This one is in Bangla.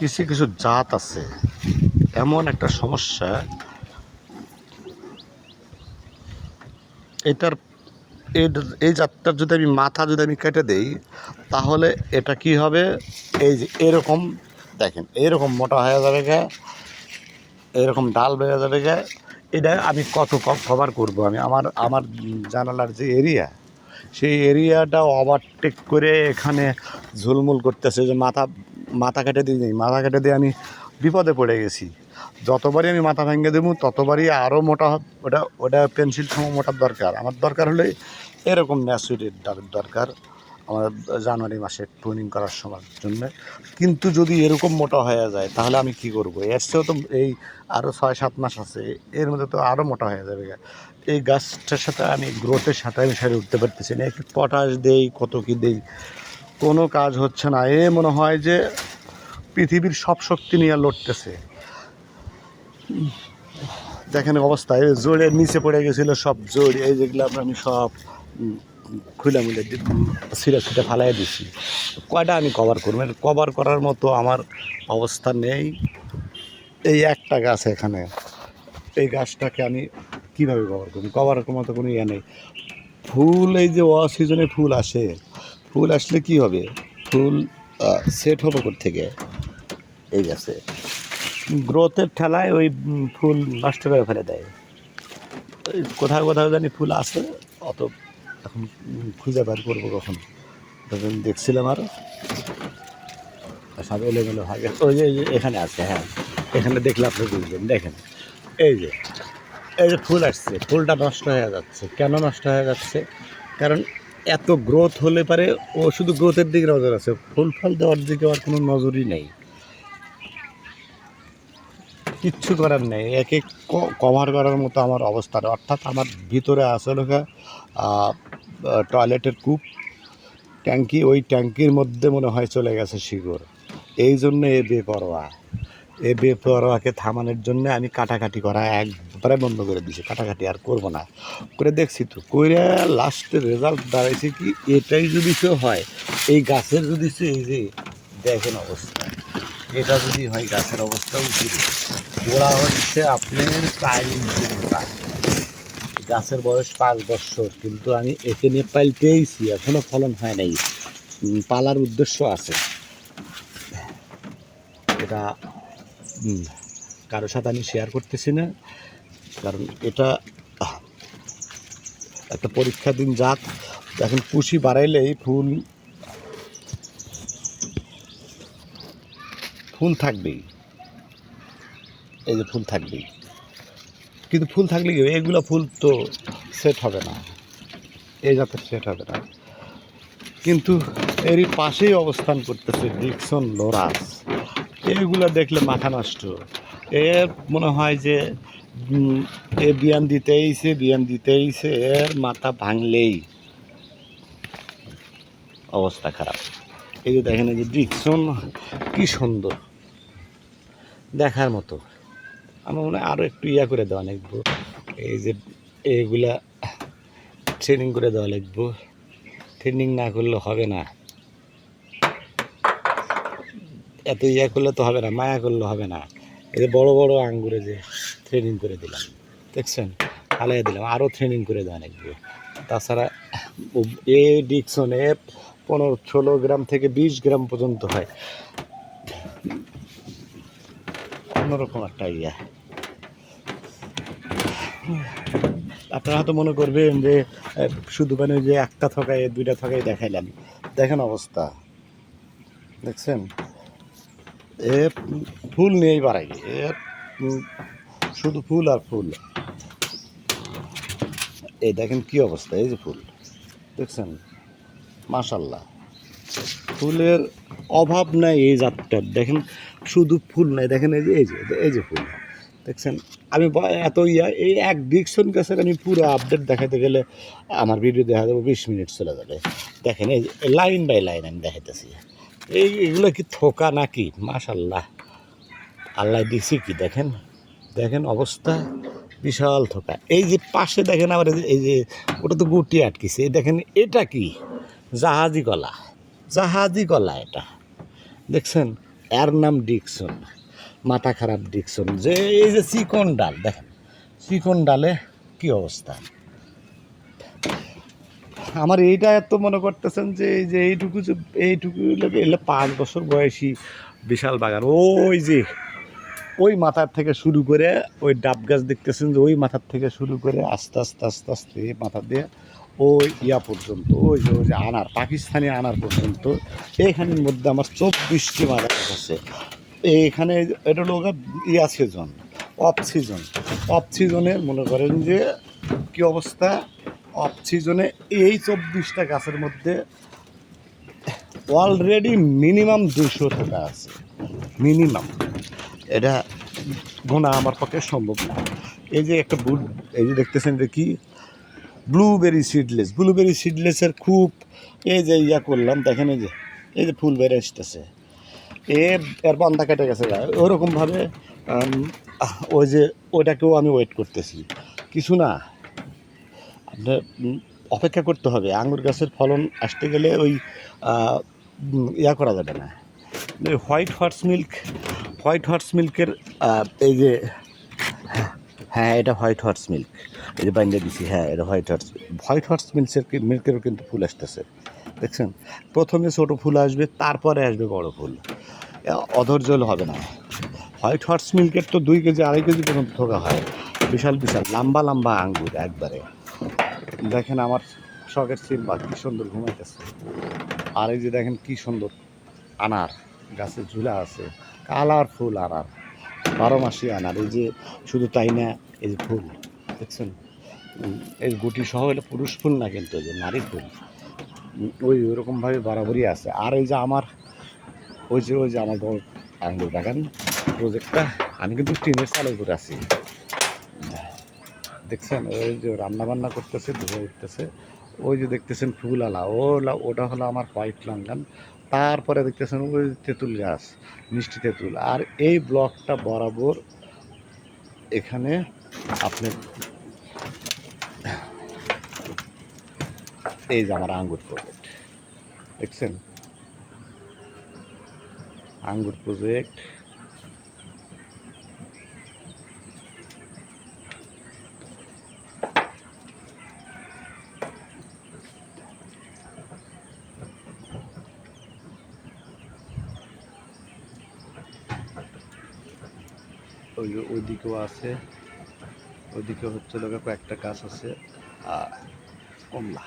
কিছু কিছু জাত আছে এমন একটা সমস্যা, এটার এই জাতটার যদি আমি মাথা যদি আমি কেটে দেই, তাহলে এটা কি হবে, এই যে এরকম দেখেন, এরকম মোটা হয়ে যাবে গা, এরকম ডাল বেড়ে যাবে গা। এটা আমি কত কভার করব, আমি আমার জানালার যে এরিয়া, সেই এরিয়াটা ওভারটেক করে এখানে ঝুলমুল করতেছে, যে মাথা কেটে দিই, মাথা কেটে দিয়ে আমি বিপদে পড়ে গেছি। যতবারই আমি মাথা ভেঙে দেবো ততবারই আরও মোটা ওটা ওটা পেন্সিল সম মোটার দরকার। আমার দরকার হলে এরকম ম্যাচুরিটির দরকার আমার জানুয়ারি মাসে ট্রেনিং করার সময় জন্য। কিন্তু যদি এরকম মোটা হয়ে যায় তাহলে আমি কি করব? এর চেয়েও তো এই আরও 6-7 মাস আছে, এর মধ্যে তো আরও মোটা হয়ে যাবে। এই গাছটার সাথে আমি গ্রোথের সাথে আমি সেরে উঠতে পারতেছি না। একটু পটাশ দেই, কত কী দেই, কোনো কাজ হচ্ছে না। এ মনে হয় যে পৃথিবীর সব শক্তি নিয়ে লড়তেছে। দেখেন অবস্থা, এই জোরের নিচে পড়ে গেছিলো সব জোর, এই যেগুলো আমি সব খুলে মুলে ছিঁড়ে ছিটে ফালাই দিছি। কয়টা আমি কভার করবো? কভার করার মতো আমার অবস্থা নেই। এই একটা গাছ এখানে, এই গাছটাকে আমি কীভাবে কভার করবো? কভার করার মতো কোনো ইয়ে নেই। ফুল, এই যে অসিজনে ফুল আসে, ফুল আসলে কি হবে? ফুল সেট হবে থেকে এই গাছে গ্রোথের ঠেলায় ওই ফুল নষ্ট করে ফেলে দেয়। ওই কোথাও কোথাও জানি ফুল আছে, অত এখন খুঁজে বার করবো কখন। তখন দেখছিলাম আরও সব এলোমেলো হয়ে গেছে। ওই যে এখানে আছে, হ্যাঁ এখানে দেখলে আপনি বুঝবেন। দেখেন এই যে ফুল আসছে, ফুলটা নষ্ট হয়ে যাচ্ছে। কেন নষ্ট হয়ে যাচ্ছে? কারণ এত গ্রোথ হলে পারে ও শুধু গ্রোথের দিকে নজর আছে, ফুল ফল দেওয়ার দিকে আর কোনো নজরই নেই। কিচ্ছু করার নেই, একে কভার করার মতো আমার অবস্থা। অর্থাৎ আমার ভিতরে আসলে টয়লেটের কূপ, ট্যাঙ্কি, ওই ট্যাঙ্কির মধ্যে মনে হয় চলে গেছে শিকড়। এই জন্য এ বেপরোয়াকে থামানোর জন্য আমি কাটাকাটি করা একবারে বন্ধ করে দিয়েছি। কাটাকাটি আর করবো না। করে দেখছি তো, করে লাস্টের রেজাল্ট দাঁড়াইছে কি, এটাই যদি সে হয়, এই গাছের যদি সে, এই যে দেখেন অবস্থা, এটা যদি হয় গাছের অবস্থা উচিত। ওরা হচ্ছে আপনার 4 ইঞ্চি মোটা, গাছের বয়স 5 বছর, কিন্তু আমি একে নিয়ে পাল্টেইছি, এখনও ফলন হয় নাই। পালার উদ্দেশ্য আছে, এটা কারোর সাথে আমি শেয়ার করতেছি না, কারণ এটা একটা পরীক্ষাধীন জাত। এখন কুশি বাড়াইলেই ফুল থাকবেই, এই যে ফুল থাকবেই। কিন্তু ফুল থাকলে কি, এগুলো ফুল তো সেট হবে না, এই জাতের সেট হবে না। কিন্তু এরই পাশেই অবস্থান করতেছে ডিকসন লোরাস। এগুলো দেখলে মাথা নষ্ট। এর মনে হয় যে এ বিয়ান দিতেইছে, এর মাথা ভাঙলেই অবস্থা খারাপ। এই যে দেখেন, এই যে ডিকসন কি সুন্দর, দেখার মতো। আমার মনে হয় আরও একটু করে দেওয়া লাগবো, এই যে এইগুলা ট্রেনিং করে দেওয়া লাগবো। ট্রেনিং না করলে হবে না, এত করলে তো হবে না, মায়া করলে হবে না। এই যে বড় বড় আঙ্গুরে যে ট্রেনিং করে দিলাম, দেখছেন, ফালাই দিলাম, আরও ট্রেনিং করে দেওয়া লাগবে। তাছাড়া এ ডিকসনে 15-16 গ্রাম থেকে 20 গ্রাম পর্যন্ত হয়। অন্যরকম একটা আপনারা হয়তো মনে করবেন যে শুধু মানে যে একটা থকায় 2টা থকায় দেখাইলাম। দেখেন অবস্থা, দেখছেন, এ ফুল নিয়েই বাড়াই, এ শুধু ফুল আর ফুল। এই দেখেন কি অবস্থা, এই যে ফুল দেখছেন, মাশাল্লাহ, ফুলের অভাব নাই এই জাতটার। দেখেন শুধু ফুল নাই, দেখেন এই যে ফুল দেখছেন। আমি এত এই এক ডিকসন গাছের আমি পুরো আপডেট দেখাতে গেলে আমার ভিডিও দেখা যাবে 20 মিনিট চলে যাবে। দেখেন এই লাইন বাই লাইন আমি দেখাইতেছি। এইগুলো কি থোকা নাকি? মাশাল্লাহ, আল্লাহ দিছি কি, দেখেন অবস্থা, বিশাল থোকা। এই যে পাশে দেখেন আবার, এই যে ওটা তো গুটি আটকেছে, দেখেন এটা কি, জাহাজি কলা এটা দেখছেন। এর নাম ডিকসন, মাথা খারাপ ডিকসন। যে এই যে চিকন ডাল দেখেন, চিকন ডালে কি অবস্থা। আমার এইটা এত মনে করতেছেন যে এই যে এইটুকু লোকে এলে 5 বছর বয়সী বিশাল বাগান। ওই যে ওই মাথার থেকে শুরু করে ওই ডাব গাছ দেখতেছেন যে ওই মাথার থেকে শুরু করে আস্তে আস্তে আস্তে আস্তে মাথা দিয়ে ওই ইয়া পর্যন্ত, ওই যে আনার, পাকিস্তানি আনার পর্যন্ত, এইখানের মধ্যে আমার 24টি মাথা গাছ আছে। এইখানে এটা হলো ইয়া সিজন, অফ সিজন। অফ সিজনে মনে করেন যে কী অবস্থা, অফ সিজনে এই 24টা গাছের মধ্যে অলরেডি মিনিমাম 200 টাকা আছে, মিনিমাম। এটা গোনা আমার পক্ষে সম্ভব না। এই যে একটা এই যে দেখতেছেন যে কি ব্লুবেরি সিডলেস, ব্লুবেরি সিডলেসের খুব এই যে ইয়া করলাম দেখেন, এই যে ফুল বেড়ে আসতেছে, এর বান্দা কেটে গেছে গায়ে ওরকমভাবে। ওই যে ওইটাকেও আমি ওয়েট করতেছি, কিছু না, আপনার অপেক্ষা করতে হবে। আঙুর গাছের ফলন আসতে গেলে ওই ইয়া করা যাবে না। হোয়াইট হর্স মিল্কের এই যে, হ্যাঁ এটা হোয়াইট হর্স মিল্ক, এই যে বাইন্ডে দিছি, হ্যাঁ এটা হোয়াইট হর্স মিল্কেরও কিন্তু ফুল আসতেছে দেখছেন। প্রথমে ছোটো ফুল আসবে, তারপরে আসবে বড় ফুল, অধৈর্য হবে না। হোয়াইট হর্স মিল্কের তো 2 কেজি 2.5 কেজি পর্যন্ত থোকা হয়, বিশাল বিশাল লম্বা লম্বা আঙ্গুর একবারে। দেখেন আমার শখের সিম্বা কী সুন্দর ঘুমাইতেছে। আর এই যে দেখেন কি সুন্দর আনার গাছে ঝুলা আছে, কালারফুল আনার, 12 মাসি আনার। এই যে শুধু তাই না, এই যে ফুল দেখছেন, এই গুটি সহ এটা পুরুষ ফুল না কিন্তু, যে নারী ফুল, ওইরকমভাবে বরাবরই আছে। আর এই যে আমার ওই যে আমার বড় আঙ্গুর বাগান প্রজেক্টটা, আমি কিন্তু টিনের চালের উপরে আছি দেখছেন। ওই যে রান্না বান্না করতেছে, ধুয়ে উঠতেছে, ওই যে দেখতেছেন ফুল আলা, ওটা হলো আমার হোয়াইট লাঙ্গান। তারপরে দেখতেছেন ওই তেঁতুল গাছ, মিষ্টি তেঁতুল। আর এই ব্লকটা বরাবর এখানে আপনি এই যে আমার আঙ্গুর প্রজেক্ট দেখছেন, আঙ্গুর প্রজেক্ট। ওইদিকেও আছে, ওইদিকে হচ্ছে লোকের কয়েকটা গাছ আছে কমলা।